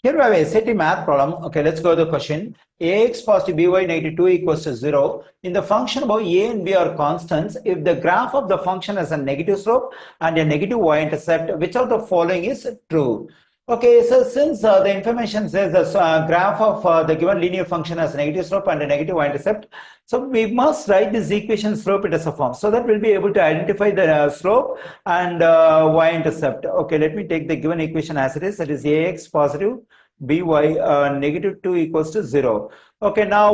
Here we have a SAT math problem. Okay, let's go to the question. Ax positive by negative 2 equals to 0. In the function above, a and b are constants. If the graph of the function has a negative slope and a negative y-intercept, which of the following is true? Okay, so since the information says the graph of the given linear function has a negative slope and a negative y-intercept, so we must write this equation slope as a form, so that we'll be able to identify the slope and y-intercept. Okay, let me take the given equation as it is. That is ax positive by negative 2 equals to 0. Okay, now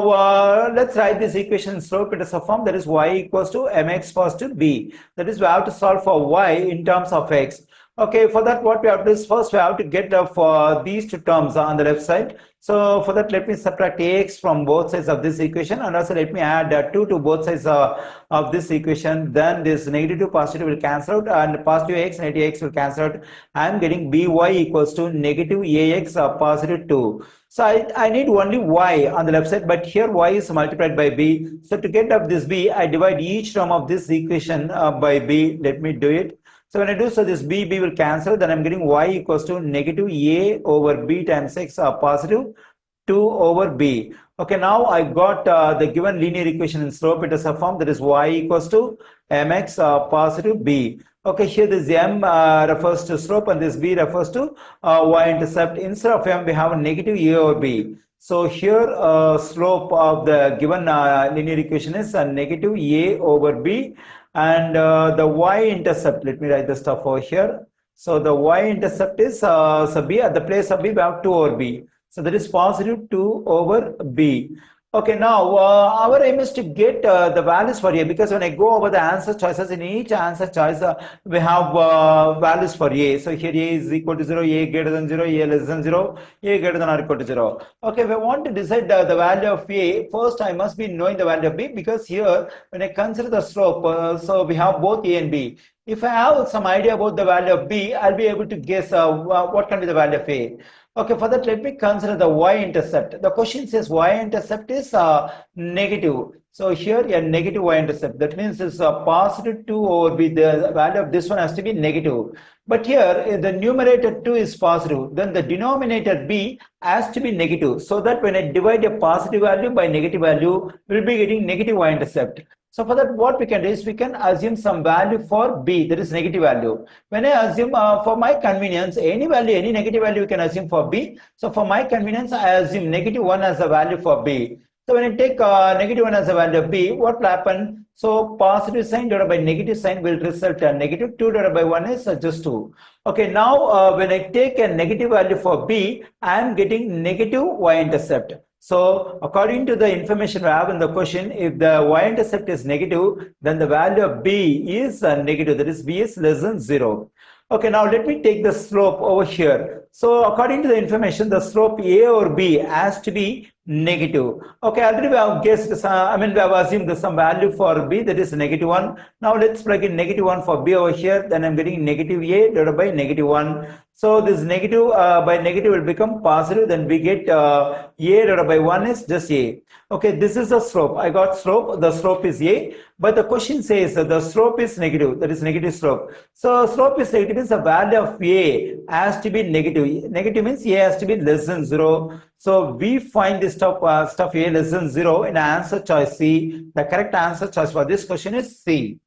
let's write this equation slope as a form. That is y equals to mx positive b. That is, we have to solve for y in terms of x. Okay, for that what we have to do is first we have to get for these two terms on the left side. So for that, let me subtract ax from both sides of this equation, and also let me add 2 to both sides of this equation. Then this negative 2 positive will cancel out, and positive x negative x will cancel out. I am getting by equals to negative ax positive 2. So I need only y on the left side, but here y is multiplied by b. So to get up this b, I divide each term of this equation by b. Let me do it. So when I do so, this b will cancel. Then I'm getting y equals to negative a over b times x positive 2 over b. Okay, now I got the given linear equation in slope. It is a form, that is y equals to mx positive b. Okay, here this m refers to slope and this b refers to y-intercept. Instead of m, we have a negative a over b. So here slope of the given linear equation is negative a over b, and the y-intercept, let me write the stuff over here. So the y-intercept is so b, at the place of b we have 2 over b. So that is positive 2 over b. Okay, now our aim is to get the values for a, because when I go over the answer choices, in each answer choice we have values for a. So here a is equal to 0, a greater than 0, a less than 0, a greater than or equal to 0. Okay, if I want to decide the value of a, first I must be knowing the value of b, because here when I consider the slope, so we have both a and b. If I have some idea about the value of b, I'll be able to guess what can be the value of a. Okay, for that, let me consider the y-intercept. The question says y-intercept is negative. So here a negative y-intercept. That means it's positive 2 over b. The value of this one has to be negative. But here the numerator 2 is positive. Then the denominator b has to be negative. So that when I divide a positive value by negative value, we'll be getting negative y-intercept. So for that, what we can do is we can assume some value for b, that is negative value. When I assume for my convenience, any value, any negative value we can assume for b. So for my convenience, I assume negative 1 as a value for b. So when I take negative 1 as a value of b, what will happen? So positive sign divided by negative sign will result in negative 2 divided by 1 is just 2. Okay, now when I take a negative value for b, I am getting negative y-intercept. So according to the information we have in the question, if the y-intercept is negative, then the value of b is negative, that is b is less than 0. Okay, now let me take the slope over here. So according to the information, the slope a over b has to be negative. Okay, already we have guessed, we have assumed some value for b, that is negative 1. Now let's plug in negative 1 for b over here. Then I'm getting negative a divided by negative 1. So this negative by negative will become positive. Then we get a divided by 1 is just a. Okay, this is the slope. I got slope. The slope is a. But the question says the slope is negative. That is negative slope. So slope is negative means the value of a has to be negative. Negative means a has to be less than 0. So we find this stuff a less than 0 in answer choice C. The correct answer choice for this question is C.